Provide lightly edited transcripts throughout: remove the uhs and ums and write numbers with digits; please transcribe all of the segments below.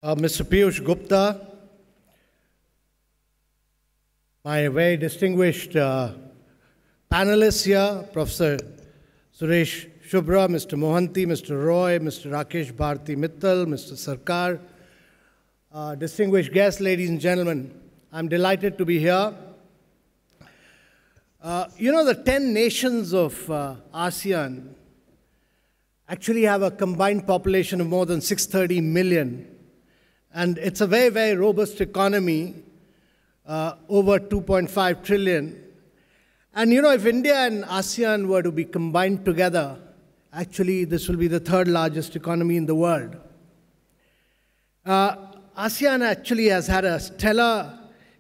Mr. Piyush Gupta, my very distinguished panelists here, Professor Suresh Shubhra, Mr. Mohanty, Mr. Roy, Mr. Rakesh Bharati Mittal, Mr. Sarkar, distinguished guests, ladies and gentlemen, I'm delighted to be here. The 10 nations of ASEAN actually have a combined population of more than 630 million. And it's a very, very robust economy, over 2.5 trillion. And if India and ASEAN were to be combined together, actually this will be the third largest economy in the world. ASEAN actually has had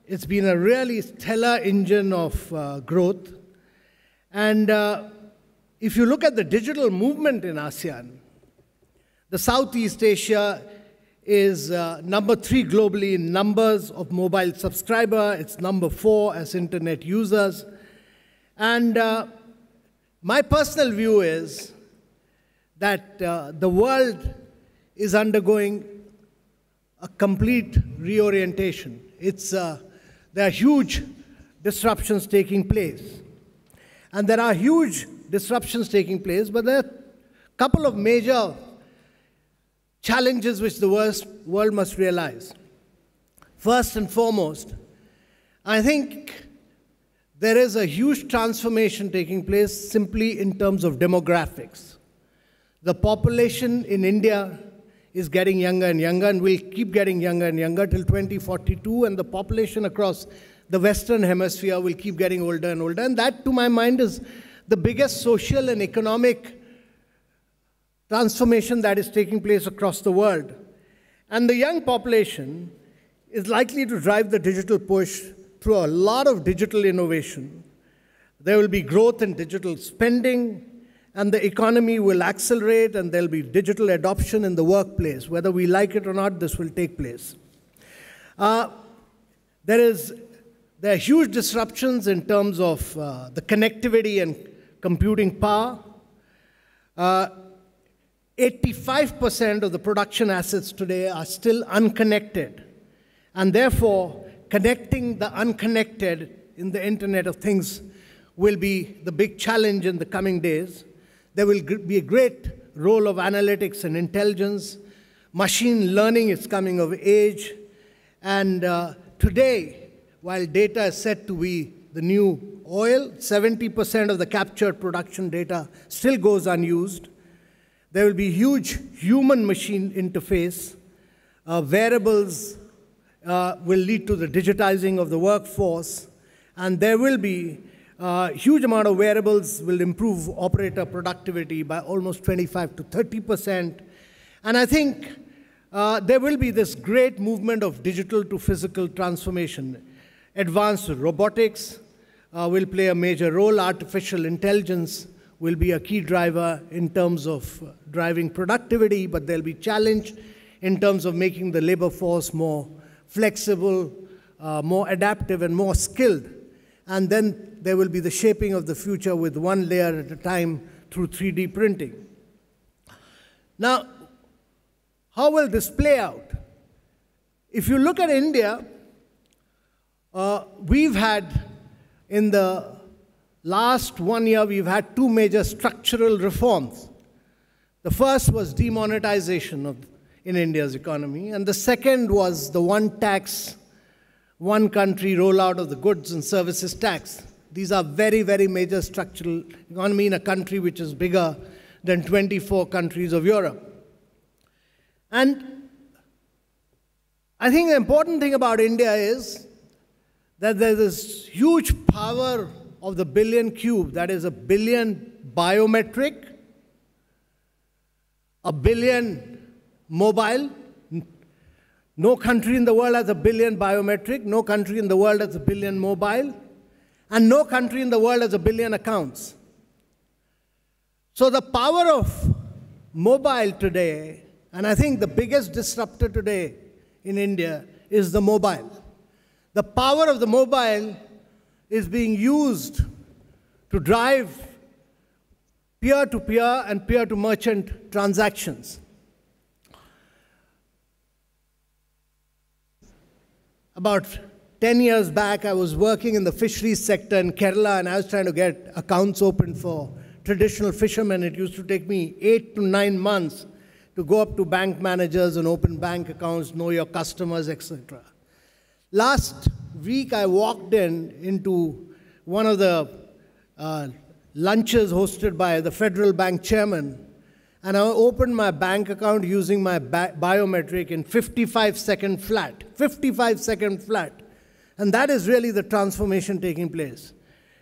it's been a really stellar engine of growth. And if you look at the digital movement in ASEAN, the Southeast Asia is number 3 globally in numbers of mobile subscribers. It's number 4 as internet users. And my personal view is that the world is undergoing a complete reorientation. There are huge disruptions taking place. And there are huge disruptions taking place, but there are a couple of major challenges which the world must realize. First and foremost, I think there is a huge transformation taking place simply in terms of demographics. The population in India is getting younger and younger and will keep getting younger and younger till 2042, and the population across the Western Hemisphere will keep getting older and older. And that, to my mind, is the biggest social and economic transformation that is taking place across the world. And the young population is likely to drive the digital push through a lot of digital innovation. There will be growth in digital spending, and the economy will accelerate, and there will be digital adoption in the workplace. Whether we like it or not, this will take place. There are huge disruptions in terms of the connectivity and computing power. 85% of the production assets today are still unconnected. And therefore, connecting the unconnected in the Internet of Things will be the big challenge in the coming days. There will be a great role of analytics and intelligence. Machine learning is coming of age. And today, while data is said to be the new oil, 70% of the captured production data still goes unused. There will be huge human-machine interface. Wearables will lead to the digitizing of the workforce. And there will be a huge amount of wearables will improve operator productivity by almost 25 to 30%. And I think there will be this great movement of digital to physical transformation. Advanced robotics will play a major role. Artificial intelligence will be a key driver in terms of driving productivity, but there'll be challenge in terms of making the labor force more flexible, more adaptive, and more skilled. And then there will be the shaping of the future with one layer at a time through 3D printing. Now, how will this play out? If you look at India, we've had, in the last 1 year, we've had 2 major structural reforms. The first was demonetization in India's economy, and the second was the one tax, one country rollout of the goods and services tax. These are very, very major structural economy in a country which is bigger than 24 countries of Europe. And I think the important thing about India is that there's this huge power of the billion cube, that is 1 billion biometric, 1 billion mobile. No country in the world has 1 billion biometric, no country in the world has 1 billion mobile, and no country in the world has 1 billion accounts. So the power of mobile today, and I think the biggest disruptor today in India is the mobile. The power of the mobile is being used to drive peer-to-peer and peer-to-merchant transactions. About 10 years back, I was working in the fisheries sector in Kerala, and I was trying to get accounts opened for traditional fishermen. It used to take me 8 to 9 months to go up to bank managers and open bank accounts, know your customers, etc. Last week, I walked into one of the lunches hosted by the Federal Bank chairman, and I opened my bank account using my biometric in 55-second flat. 55-second flat. And that is really the transformation taking place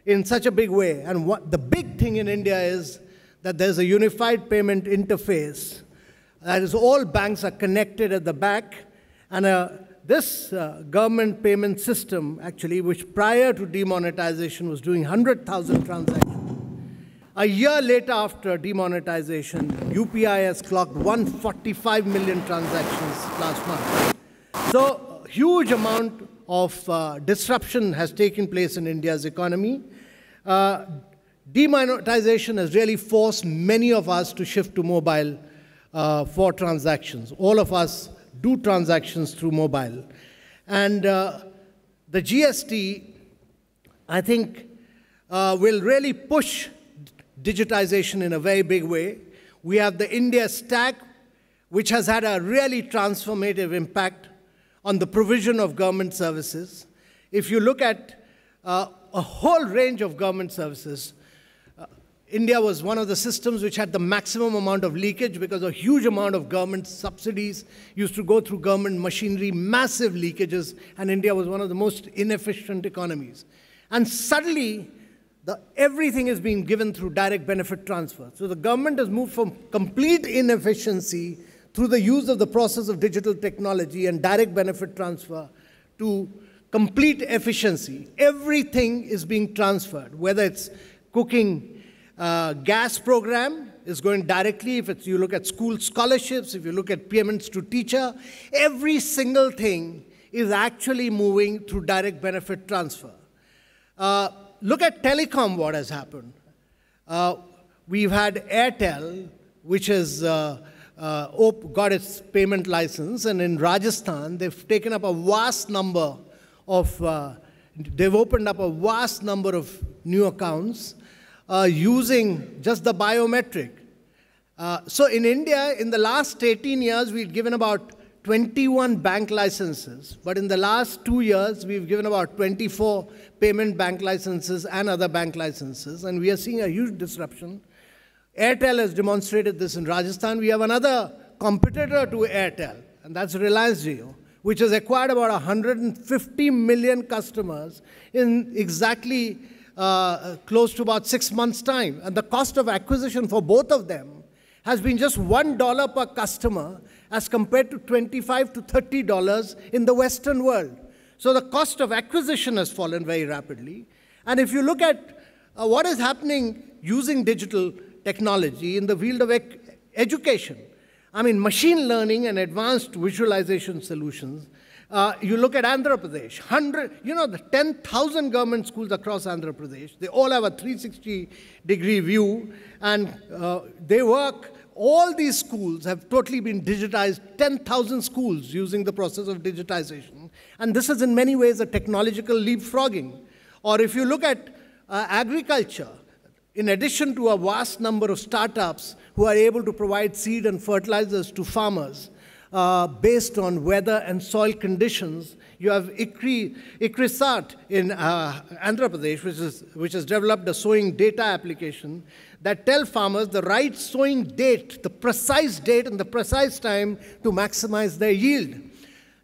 in such a big way. And what the big thing in India is that there's a unified payment interface. That is, all banks are connected at the back. And this government payment system, actually, which prior to demonetization was doing 100,000 transactions. A year later after demonetization, UPI has clocked 145 million transactions last month. So a huge amount of disruption has taken place in India's economy. Demonetization has really forced many of us to shift to mobile for transactions. All of us do transactions through mobile. And the GST, I think, will really push digitization in a very big way. We have the India Stack, which has had a really transformative impact on the provision of government services. If you look at a whole range of government services, India was one of the systems which had the maximum amount of leakage because a huge amount of government subsidies used to go through government machinery, massive leakages, and India was one of the most inefficient economies. And suddenly, everything is being given through direct benefit transfer. So the government has moved from complete inefficiency through the use of the process of digital technology and direct benefit transfer to complete efficiency. Everything is being transferred, whether it's cooking gas program is going directly, if you look at school scholarships, if you look at payments to teacher, every single thing is actually moving through direct benefit transfer. Look at telecom, what has happened. We've had Airtel, which has got its payment license, and in Rajasthan, they've taken up a vast number of, they've opened up a vast number of new accounts using just the biometric. So in India, in the last 18 years, we've given about 21 bank licenses, but in the last 2 years, we've given about 24 payment bank licenses and other bank licenses, and we are seeing a huge disruption. Airtel has demonstrated this in Rajasthan. We have another competitor to Airtel, and that's Reliance Jio, which has acquired about 150 million customers in exactly close to about 6 months' time. And the cost of acquisition for both of them has been just $1 per customer as compared to $25 to $30 in the Western world. So the cost of acquisition has fallen very rapidly. And if you look at what is happening using digital technology in the field of education, I mean, machine learning and advanced visualization solutions, you look at Andhra Pradesh, the 10,000 government schools across Andhra Pradesh, they all have a 360-degree view, and they work. All these schools have totally been digitized, 10,000 schools using the process of digitization. And this is in many ways a technological leapfrogging. Or if you look at agriculture, in addition to a vast number of startups who are able to provide seed and fertilizers to farmers based on weather and soil conditions, you have ICRISAT in Andhra Pradesh, which has developed a sowing data application that tell farmers the right sowing date, the precise date and the precise time to maximize their yield.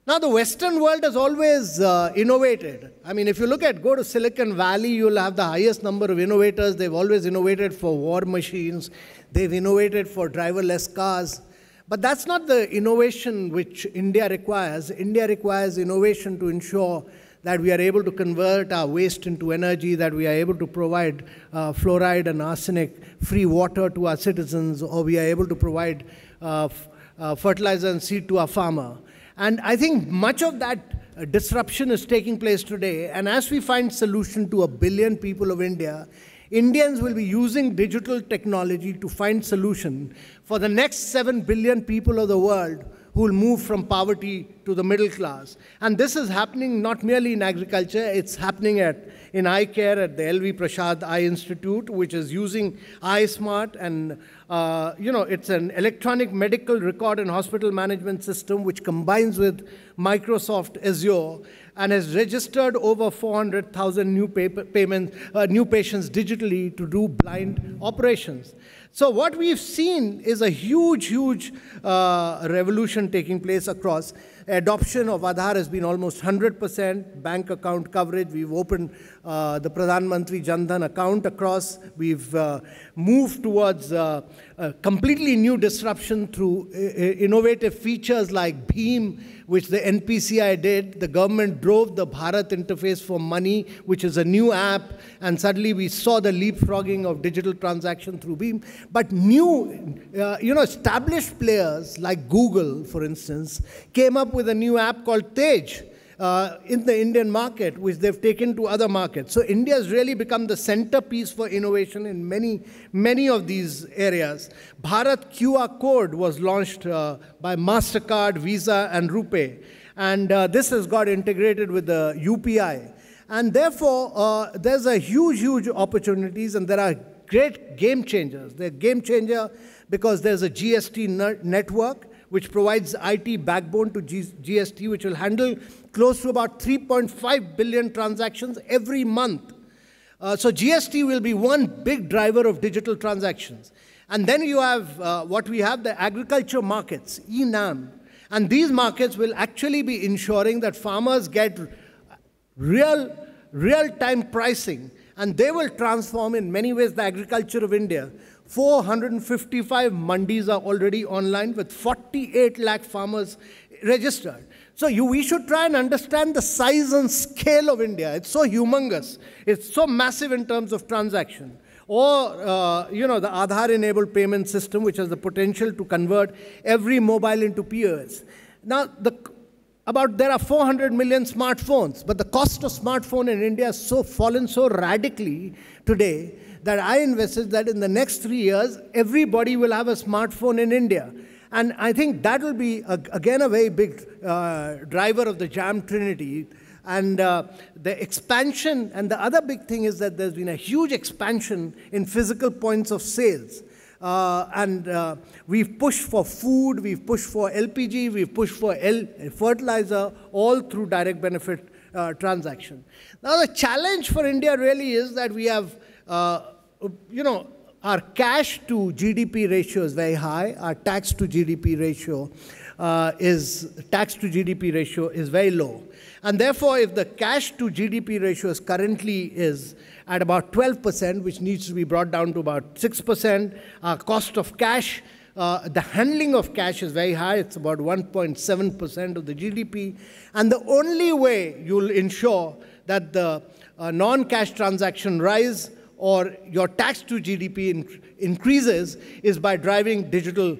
Now, the Western world has always innovated. I mean, if you go to Silicon Valley, you'll have the highest number of innovators. They've always innovated for war machines. They've innovated for driverless cars. But that's not the innovation which India requires. India requires innovation to ensure that we are able to convert our waste into energy, that we are able to provide fluoride and arsenic-free water to our citizens, or we are able to provide fertilizer and seed to our farmer. And I think much of that disruption is taking place today. And as we find solution to 1 billion people of India, Indians will be using digital technology to find solution for the next 7 billion people of the world who will move from poverty to the middle class. And this is happening not merely in agriculture, it's happening in eye care at the L.V. Prasad Eye Institute, which is using iSmart, and it's an electronic medical record and hospital management system which combines with Microsoft Azure, and has registered over 400,000 new patients digitally to do blind operations. So what we've seen is a huge revolution taking place across. Adoption of Aadhaar has been almost 100%. Bank account coverage, we've opened the Pradhan Mantri Jan Dhan account across. We've moved towards a completely new disruption through innovative features like Bheem, which the NPCI did. The government drove the Bharat interface for money, which is a new app, and suddenly we saw the leapfrogging of digital transaction through Bheem. But new, established players like Google, for instance, came up with a new app called Tej in the Indian market, which they've taken to other markets. So India has really become the centerpiece for innovation in many of these areas. Bharat QR code was launched by MasterCard, Visa, and RuPay. And this has got integrated with the UPI. And therefore, there's a huge opportunities, and there are great game changers. They're game changer because there's a GST network which provides IT backbone to GST, which will handle close to about 3.5 billion transactions every month. So GST will be one big driver of digital transactions. And then you have what we have, the agriculture markets, eNAM. And these markets will actually be ensuring that farmers get real-time pricing, and they will transform in many ways the agriculture of India. 455 mandis are already online with 48 lakh farmers registered. So we should try and understand the size and scale of India. It's so humongous. It's so massive in terms of transaction. Or, the Aadhaar-enabled payment system, which has the potential to convert every mobile into POS. Now, there are 400 million smartphones, but the cost of smartphone in India has fallen so radically today that I envisage that in the next 3 years, everybody will have a smartphone in India. And I think that will be, again, a very big driver of the JAM Trinity. And the expansion, and the other big thing is that there's been a huge expansion in physical points of sales. We've pushed for food, we've pushed for LPG, we've pushed for fertilizer, all through direct benefit transaction. Now, the challenge for India really is that we have, our cash to GDP ratio is very high. Our tax to GDP ratio is very low. And therefore, if the cash to GDP ratio currently is at about 12%, which needs to be brought down to about 6%, our cost of cash, the handling of cash is very high. It's about 1.7% of the GDP. And the only way you'll ensure that the non-cash transaction rise or your tax to GDP increases is by driving digital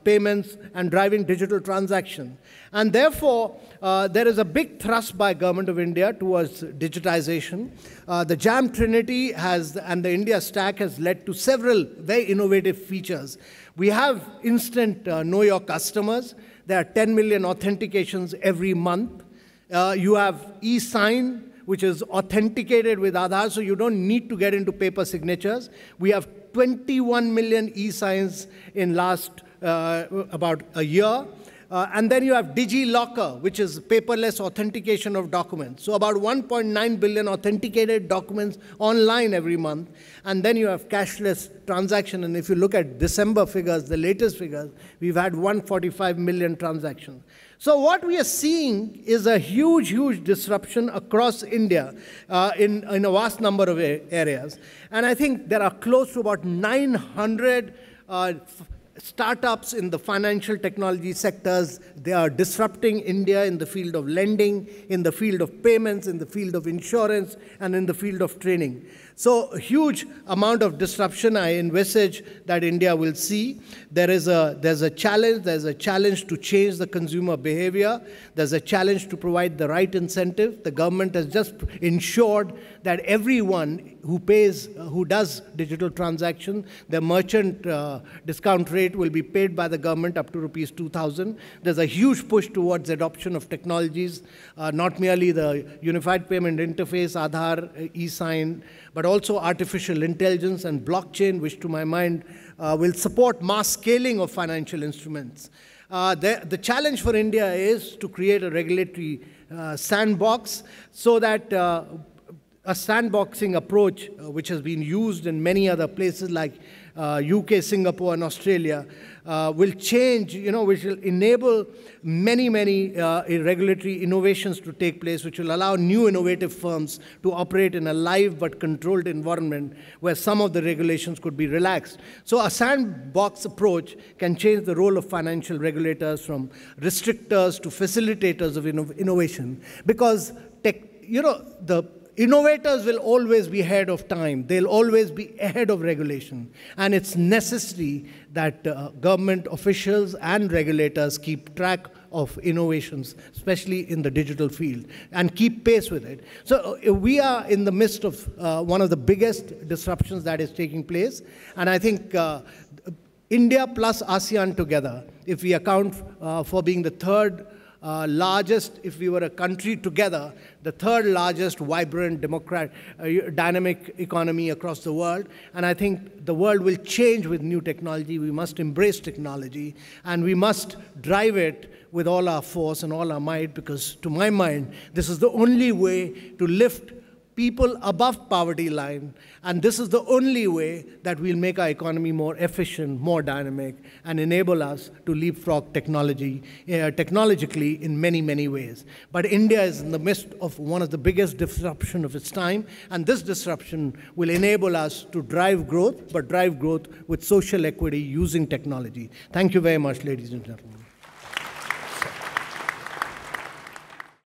payments and driving digital transaction. And therefore, there is a big thrust by Government of India towards digitization. The JAM Trinity and the India Stack has led to several very innovative features. We have instant Know Your Customers. There are 10 million authentications every month. You have e-sign, which is authenticated with Aadhaar, so you don't need to get into paper signatures. We have 21 million e-signs in last about a year. And then you have DigiLocker, which is paperless authentication of documents. So about 1.9 billion authenticated documents online every month. And then you have cashless transaction. And if you look at December figures, the latest figures, we've had 145 million transactions. So what we are seeing is a huge disruption across India in a vast number of areas. And I think there are close to about 900 startups in the financial technology sectors. They are disrupting India in the field of lending, in the field of payments, in the field of insurance, and in the field of training. So a huge amount of disruption I envisage that India will see. There's a challenge to change the consumer behavior. There's a challenge to provide the right incentive. The government has just ensured that everyone who does digital transaction, the merchant discount rate will be paid by the government up to rupees 2,000. There's a huge push towards adoption of technologies, not merely the unified payment interface, Aadhaar, e-sign, but also artificial intelligence and blockchain, which to my mind will support mass scaling of financial instruments. The challenge for India is to create a regulatory sandbox so that a sandboxing approach, which has been used in many other places like UK, Singapore, and Australia, will change, which will enable many regulatory innovations to take place, which will allow new innovative firms to operate in a live but controlled environment where some of the regulations could be relaxed. So a sandbox approach can change the role of financial regulators from restrictors to facilitators of innovation, because the innovators will always be ahead of time. They'll always be ahead of regulation. And it's necessary that government officials and regulators keep track of innovations, especially in the digital field, and keep pace with it. So we are in the midst of one of the biggest disruptions that is taking place. And I think India plus ASEAN together, if we account for being the third largest, if we were a country together, the third largest vibrant, dynamic economy across the world. And I think the world will change with new technology. We must embrace technology, and we must drive it with all our force and all our might, because to my mind, this is the only way to lift people above poverty line, and this is the only way that we'll make our economy more efficient, more dynamic, and enable us to leapfrog technologically in many ways. But India is in the midst of one of the biggest disruption of its time, and this disruption will enable us to drive growth, but drive growth with social equity using technology. Thank you very much, ladies and gentlemen.